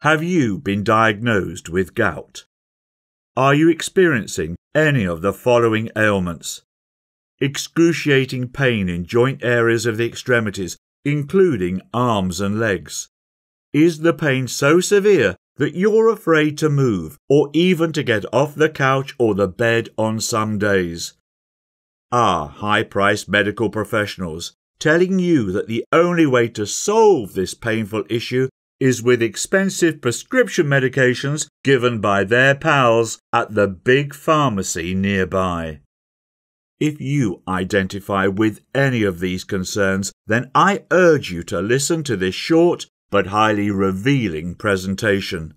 Have you been diagnosed with gout? Are you experiencing any of the following ailments? Excruciating pain in joint areas of the extremities, including arms and legs. Is the pain so severe that you're afraid to move or even to get off the couch or the bed on some days? Are high-priced medical professionals telling you that the only way to solve this painful issue is with expensive prescription medications given by their pals at the big pharmacy nearby? If you identify with any of these concerns, then I urge you to listen to this short but highly revealing presentation.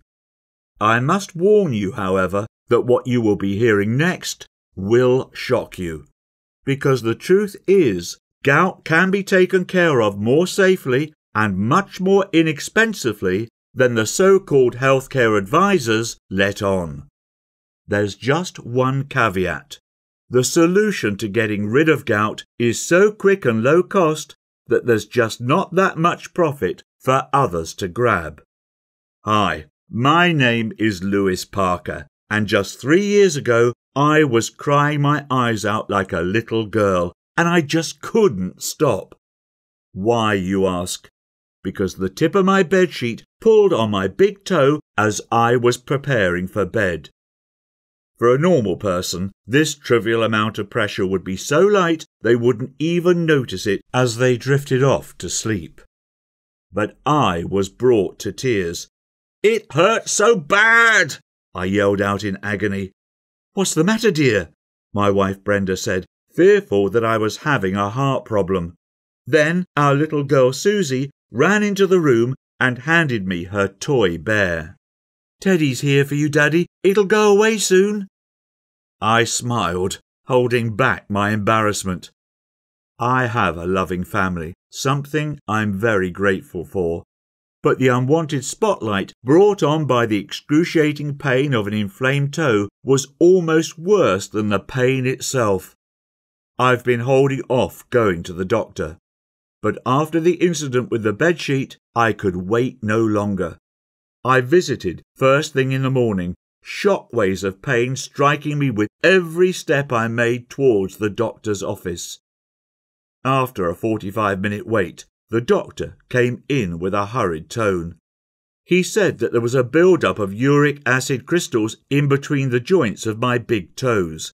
I must warn you, however, that what you will be hearing next will shock you. Because the truth is, gout can be taken care of more safely and much more inexpensively than the so-called healthcare advisors let on. There's just one caveat. The solution to getting rid of gout is so quick and low cost that there's just not that much profit for others to grab. Hi, my name is Lewis Parker, and just 3 years ago I was crying my eyes out like a little girl, and I just couldn't stop. Why, you ask? Because the tip of my bedsheet pulled on my big toe as I was preparing for bed. For a normal person, this trivial amount of pressure would be so light they wouldn't even notice it as they drifted off to sleep. But I was brought to tears. "It hurts so bad!" I yelled out in agony. "What's the matter, dear?" my wife Brenda said, fearful that I was having a heart problem. Then our little girl Susie ran into the room and handed me her toy bear. "Teddy's here for you, Daddy. It'll go away soon." I smiled, holding back my embarrassment. I have a loving family, something I'm very grateful for. But the unwanted spotlight brought on by the excruciating pain of an inflamed toe was almost worse than the pain itself. I've been holding off going to the doctor. But after the incident with the bedsheet, I could wait no longer. I visited first thing in the morning, shockwaves of pain striking me with every step I made towards the doctor's office. After a 45-minute wait, the doctor came in with a hurried tone. He said that there was a build-up of uric acid crystals in between the joints of my big toes.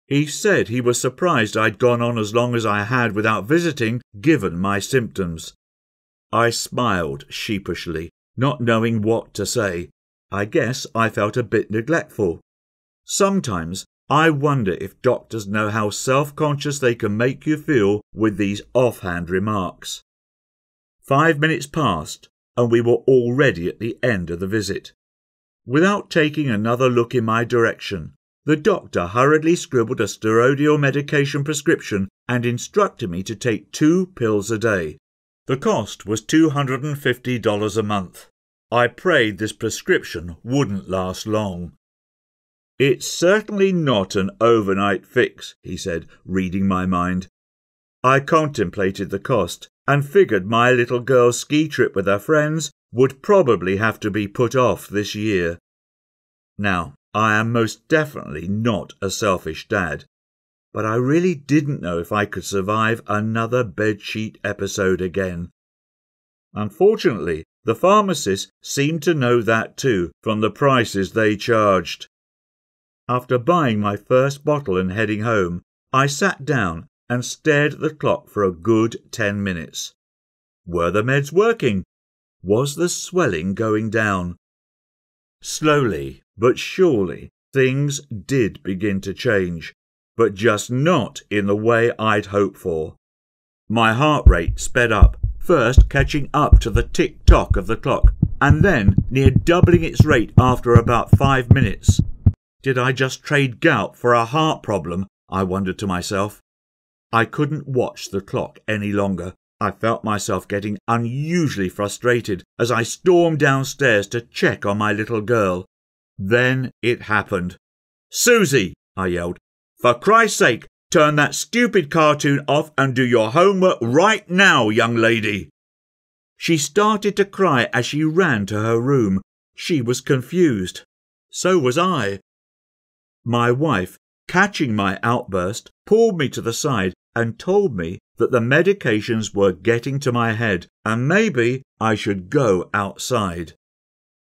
He said he was surprised I'd gone on as long as I had without visiting, given my symptoms. I smiled sheepishly, not knowing what to say. I guess I felt a bit neglectful. Sometimes I wonder if doctors know how self-conscious they can make you feel with these offhand remarks. 5 minutes passed, and we were already at the end of the visit. Without taking another look in my direction, the doctor hurriedly scribbled a steroidal medication prescription and instructed me to take 2 pills a day. The cost was $250 a month. I prayed this prescription wouldn't last long. "It's certainly not an overnight fix," he said, reading my mind. I contemplated the cost and figured my little girl's ski trip with her friends would probably have to be put off this year. Now, I am most definitely not a selfish dad, but I really didn't know if I could survive another bedsheet episode again. Unfortunately, the pharmacists seemed to know that too from the prices they charged. After buying my first bottle and heading home, I sat down and stared at the clock for a good 10 minutes. Were the meds working? Was the swelling going down? Slowly but surely, things did begin to change, but just not in the way I'd hoped for. My heart rate sped up, first catching up to the tick-tock of the clock, and then near doubling its rate after about 5 minutes. Did I just trade gout for a heart problem? I wondered to myself. I couldn't watch the clock any longer. I felt myself getting unusually frustrated as I stormed downstairs to check on my little girl. Then it happened. "Susie," I yelled, "for Christ's sake, turn that stupid cartoon off and do your homework right now, young lady." She started to cry as she ran to her room. She was confused. So was I. My wife, catching my outburst, pulled me to the side and told me that the medications were getting to my head and maybe I should go outside.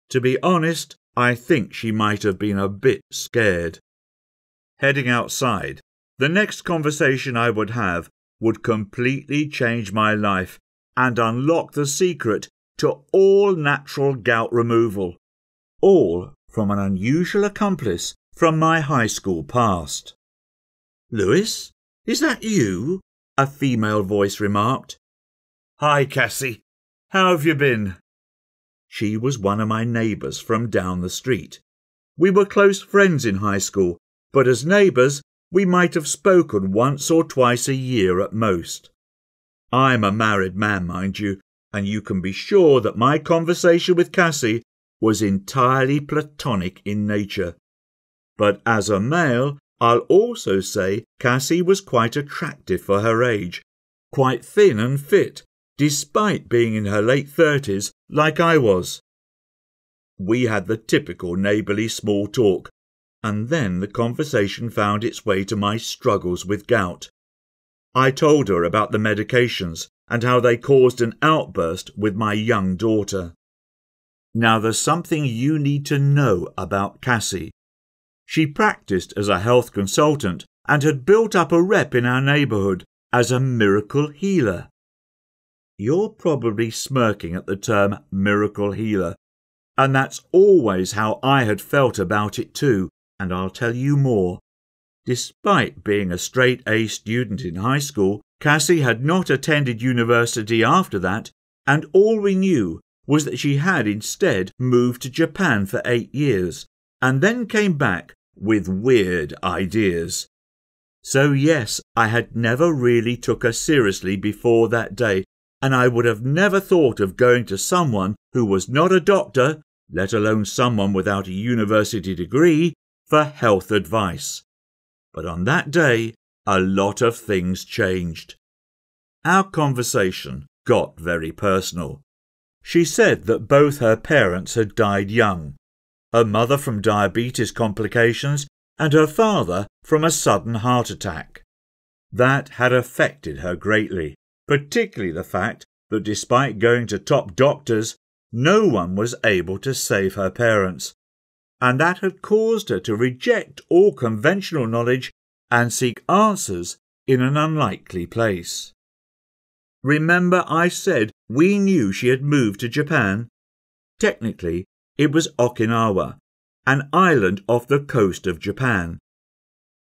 To be honest, I think she might have been a bit scared. Heading outside, the next conversation I would have would completely change my life and unlock the secret to all natural gout removal, all from an unusual accomplice from my high school past. "Lewis, is that you?" a female voice remarked. "Hi, Cassie. How have you been?" She was one of my neighbours from down the street. We were close friends in high school, but as neighbours we might have spoken once or twice a year at most. I'm a married man, mind you, and you can be sure that my conversation with Cassie was entirely platonic in nature. But as a male, I'll also say Cassie was quite attractive for her age, quite thin and fit, despite being in her late 30s like I was. We had the typical neighbourly small talk, and then the conversation found its way to my struggles with gout. I told her about the medications and how they caused an outburst with my young daughter. Now there's something you need to know about Cassie. She practiced as a health consultant and had built up a rep in our neighbourhood as a miracle healer. You're probably smirking at the term miracle healer, and that's always how I had felt about it too, and I'll tell you more. Despite being a straight-A student in high school, Cassie had not attended university after that, and all we knew was that she had instead moved to Japan for 8 years, and then came back with weird ideas. So yes, I had never really took her seriously before that day, and I would have never thought of going to someone who was not a doctor, let alone someone without a university degree, for health advice. But on that day, a lot of things changed. Our conversation got very personal. She said that both her parents had died young, her mother from diabetes complications and her father from a sudden heart attack. That had affected her greatly, particularly the fact that despite going to top doctors, no one was able to save her parents, and that had caused her to reject all conventional knowledge and seek answers in an unlikely place. Remember I said we knew she had moved to Japan? Technically, it was Okinawa, an island off the coast of Japan.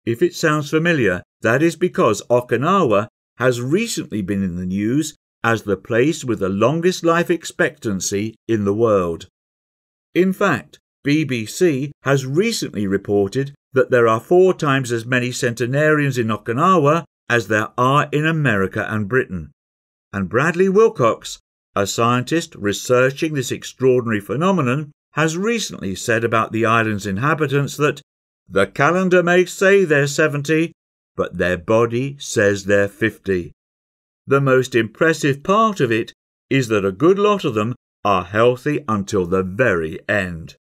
If it sounds familiar, that is because Okinawa has recently been in the news as the place with the longest life expectancy in the world. In fact, BBC has recently reported that there are 4 times as many centenarians in Okinawa as there are in America and Britain. And Bradley Wilcox, a scientist researching this extraordinary phenomenon, has recently said about the island's inhabitants that the calendar may say they're 70, but their body says they're 50. The most impressive part of it is that a good lot of them are healthy until the very end.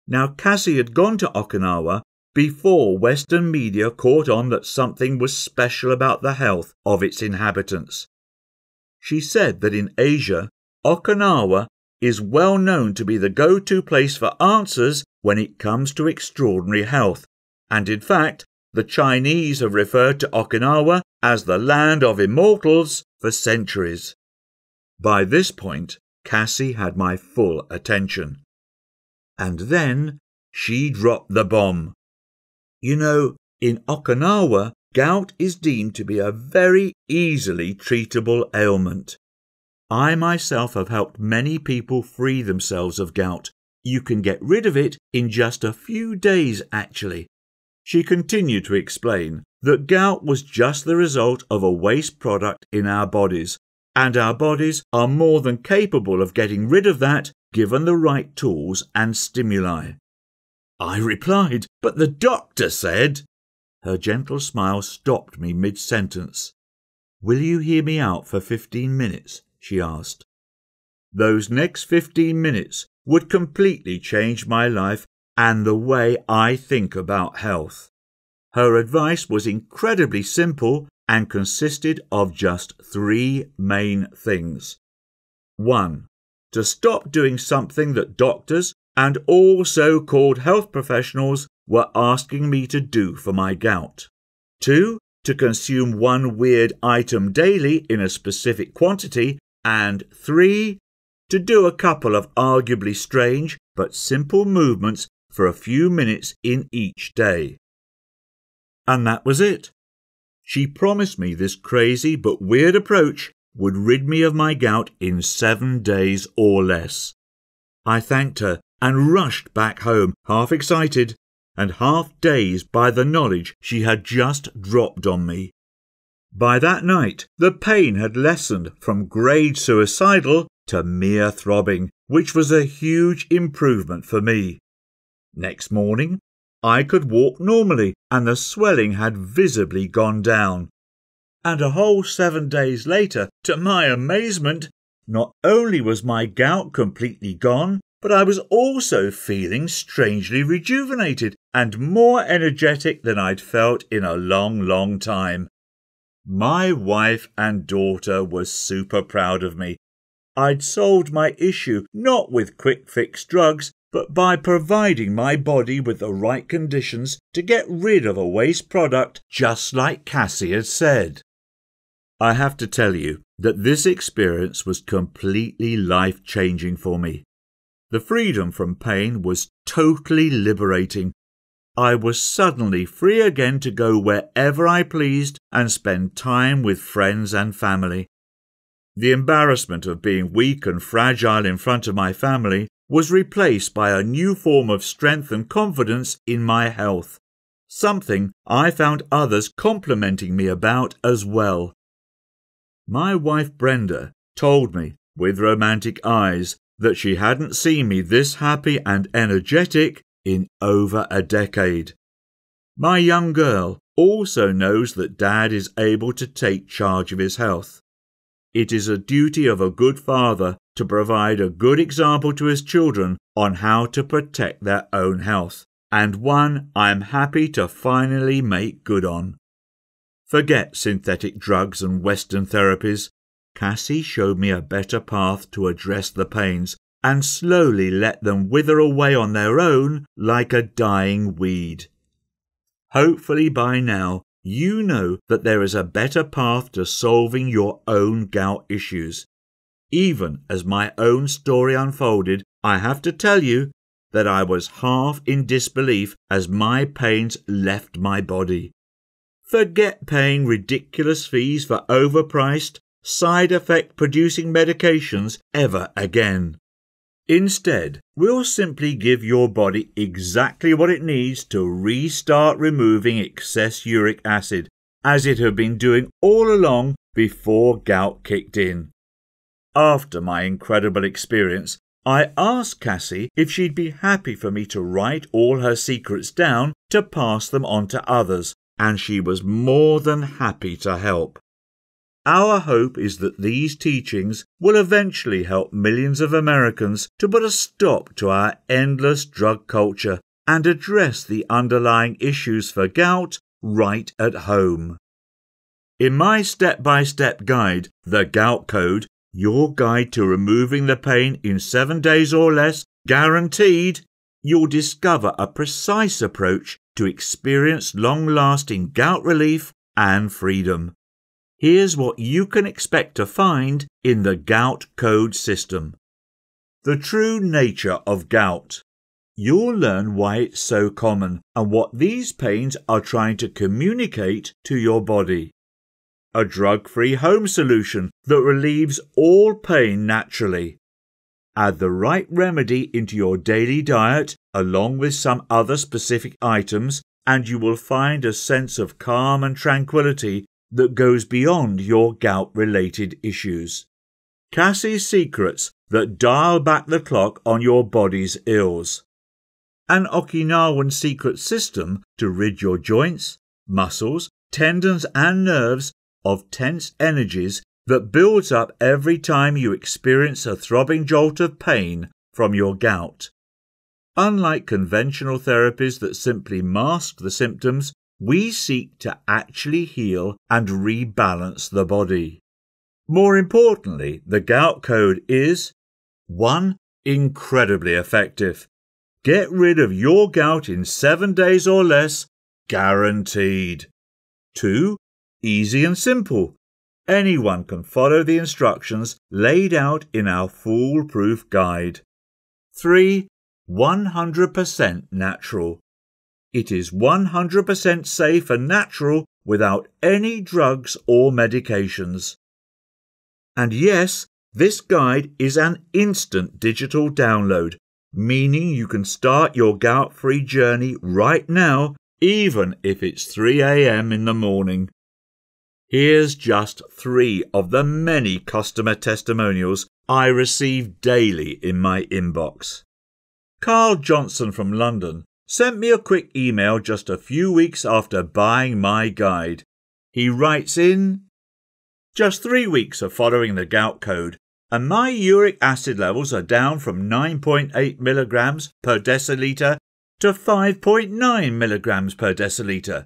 Now, Cassie had gone to Okinawa before Western media caught on that something was special about the health of its inhabitants. She said that in Asia, Okinawa is well known to be the go-to place for answers when it comes to extraordinary health, and in fact, the Chinese have referred to Okinawa as the land of immortals for centuries. By this point, Cassie had my full attention. And then she dropped the bomb. You know, in Okinawa, gout is deemed to be a very easily treatable ailment. I myself have helped many people free themselves of gout. You can get rid of it in just a few days, actually. She continued to explain that gout was just the result of a waste product in our bodies, and our bodies are more than capable of getting rid of that given the right tools and stimuli. I replied, "But the doctor said..." Her gentle smile stopped me mid-sentence. "Will you hear me out for 15 minutes?" she asked. Those next 15 minutes would completely change my life and the way I think about health. Her advice was incredibly simple and consisted of just 3 main things. 1. To stop doing something that doctors and all so-called health professionals were asking me to do for my gout. 2. To consume one weird item daily in a specific quantity. And 3. To do a couple of arguably strange but simple movements for a few minutes in each day. And that was it. She promised me this crazy but weird approach would rid me of my gout in 7 days or less. I thanked her and rushed back home, half excited and half dazed by the knowledge she had just dropped on me. By that night, the pain had lessened from grade suicidal to mere throbbing, which was a huge improvement for me. Next morning, I could walk normally and the swelling had visibly gone down. And a whole 7 days later, to my amazement, not only was my gout completely gone, but I was also feeling strangely rejuvenated and more energetic than I'd felt in a long time. My wife and daughter were super proud of me. I'd solved my issue not with quick-fix drugs, but by providing my body with the right conditions to get rid of a waste product, just like Cassie had said. I have to tell you that this experience was completely life-changing for me. The freedom from pain was totally liberating. I was suddenly free again to go wherever I pleased and spend time with friends and family. The embarrassment of being weak and fragile in front of my family was replaced by a new form of strength and confidence in my health, something I found others complimenting me about as well. My wife Brenda told me, with romantic eyes, that she hadn't seen me this happy and energetic in over a decade. My young girl also knows that Dad is able to take charge of his health. It is a duty of a good father to provide a good example to his children on how to protect their own health, and one I am happy to finally make good on. Forget synthetic drugs and Western therapies. Cassie showed me a better path to address the pains and slowly let them wither away on their own like a dying weed. Hopefully by now you know that there is a better path to solving your own gout issues. Even as my own story unfolded, I have to tell you that I was half in disbelief as my pains left my body. Forget paying ridiculous fees for overpriced, side-effect-producing medications ever again. Instead, we'll simply give your body exactly what it needs to restart removing excess uric acid, as it had been doing all along before gout kicked in. After my incredible experience, I asked Cassie if she'd be happy for me to write all her secrets down to pass them on to others, and she was more than happy to help. Our hope is that these teachings will eventually help millions of Americans to put a stop to our endless drug culture and address the underlying issues for gout right at home. In my step-by-step guide, The Gout Code, your guide to removing the pain in 7 days or less, guaranteed, you'll discover a precise approach to experience long-lasting gout relief and freedom. Here's what you can expect to find in the Gout Code system. The true nature of gout. You'll learn why it's so common and what these pains are trying to communicate to your body. A drug-free home solution that relieves all pain naturally. Add the right remedy into your daily diet along with some other specific items and you will find a sense of calm and tranquility that goes beyond your gout-related issues. Cassie's secrets that dial back the clock on your body's ills. An Okinawan secret system to rid your joints, muscles, tendons and nerves of tense energies that builds up every time you experience a throbbing jolt of pain from your gout. Unlike conventional therapies that simply mask the symptoms, we seek to actually heal and rebalance the body. More importantly, the Gout Code is 1. Incredibly effective. Get rid of your gout in 7 days or less, guaranteed. 2. Easy and simple. Anyone can follow the instructions laid out in our foolproof guide. 3. 100% natural. It is 100% safe and natural without any drugs or medications. And yes, this guide is an instant digital download, meaning you can start your gout-free journey right now, even if it's 3 a.m. in the morning. Here's just 3 of the many customer testimonials I receive daily in my inbox. Carl Johnson from London sent me a quick email just a few weeks after buying my guide. He writes in, "Just 3 weeks of following the Gout Code, and my uric acid levels are down from 9.8 milligrams per deciliter to 5.9 milligrams per deciliter.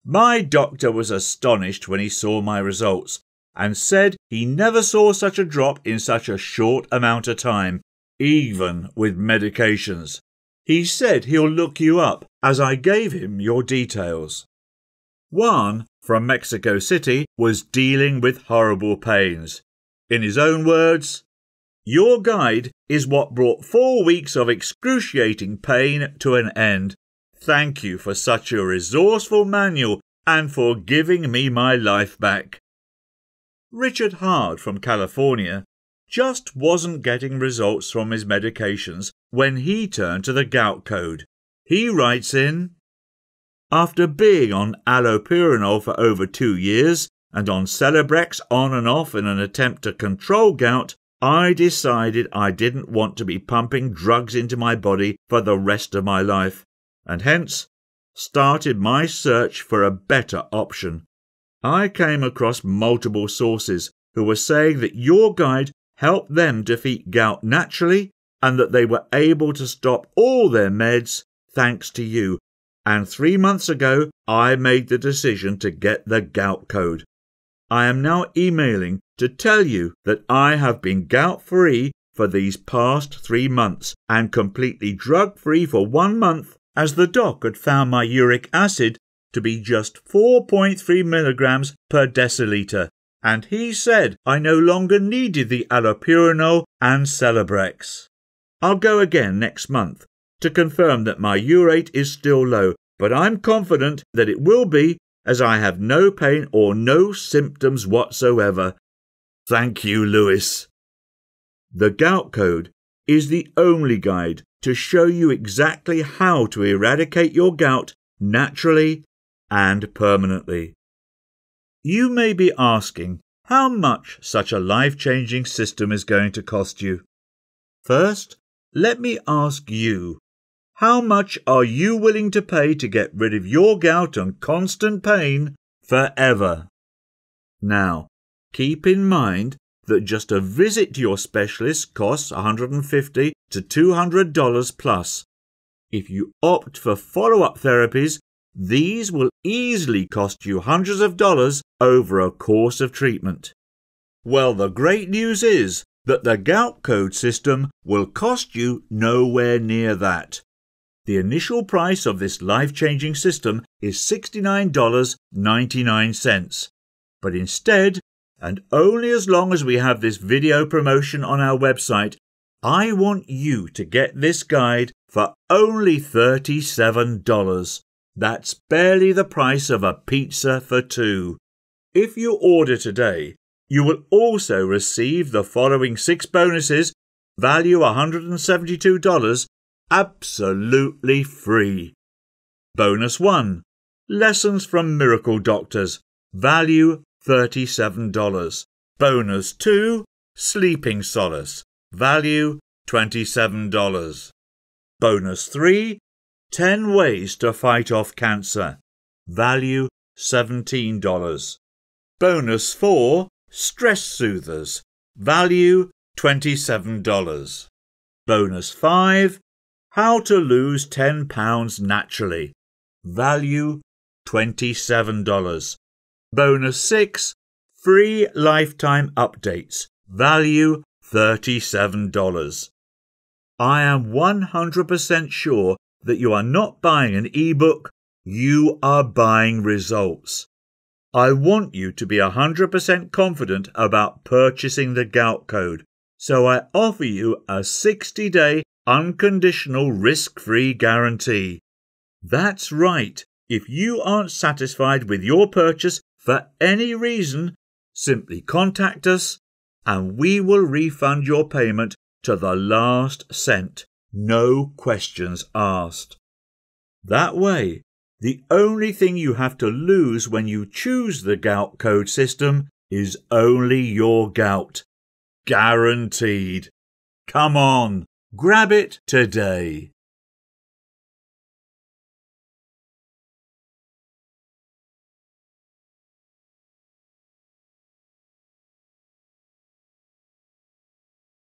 My doctor was astonished when he saw my results and said he never saw such a drop in such a short amount of time, even with medications. He said he'll look you up as I gave him your details." Juan from Mexico City was dealing with horrible pains. In his own words, "Your guide is what brought 4 weeks of excruciating pain to an end. Thank you for such a resourceful manual and for giving me my life back." Richard Hard from California just wasn't getting results from his medications when he turned to the Gout Code. He writes in, "After being on allopurinol for over 2 years and on Celebrex on and off in an attempt to control gout, I decided I didn't want to be pumping drugs into my body for the rest of my life, and hence started my search for a better option. I came across multiple sources who were saying that your guide helped them defeat gout naturally and that they were able to stop all their meds thanks to you. And 3 months ago, I made the decision to get the Gout Code. I am now emailing to tell you that I have been gout-free for these past 3 months and completely drug-free for 1 month, as the doc had found my uric acid to be just 4.3 milligrams per deciliter, and he said I no longer needed the allopurinol and Celebrex. I'll go again next month to confirm that my urate is still low, but I'm confident that it will be, as I have no pain or no symptoms whatsoever. Thank you, Lewis." The Gout Code is the only guide to show you exactly how to eradicate your gout naturally and permanently. You may be asking how much such a life-changing system is going to cost you. First, let me ask you, how much are you willing to pay to get rid of your gout and constant pain forever? Now, keep in mind that just a visit to your specialist costs $150 to $200 plus. If you opt for follow-up therapies, these will easily cost you hundreds of dollars over a course of treatment. Well, the great news is that the Gout Code system will cost you nowhere near that. The initial price of this life-changing system is $69.99. But instead, and only as long as we have this video promotion on our website, I want you to get this guide for only $37. That's barely the price of a pizza for 2. If you order today, you will also receive the following 6 bonuses, value $172, absolutely free. Bonus 1. Lessons from Miracle Doctors, value $37. Bonus 2. Sleeping Solace, value $27. Bonus 3. 10 Ways to Fight Off Cancer, value $17. Bonus 4. Stress Soothers. Value $27. Bonus 5. How to lose 10 pounds naturally. Value $27. Bonus 6. Free lifetime updates. Value $37. I am 100% sure that you are not buying an ebook, you are buying results. I want you to be 100% confident about purchasing the Gout Code, so I offer you a 60-day unconditional risk-free guarantee. That's right. If you aren't satisfied with your purchase for any reason, simply contact us and we will refund your payment to the last cent, no questions asked. That way, the only thing you have to lose when you choose the Gout Code system is only your gout. Guaranteed. Come on, grab it today.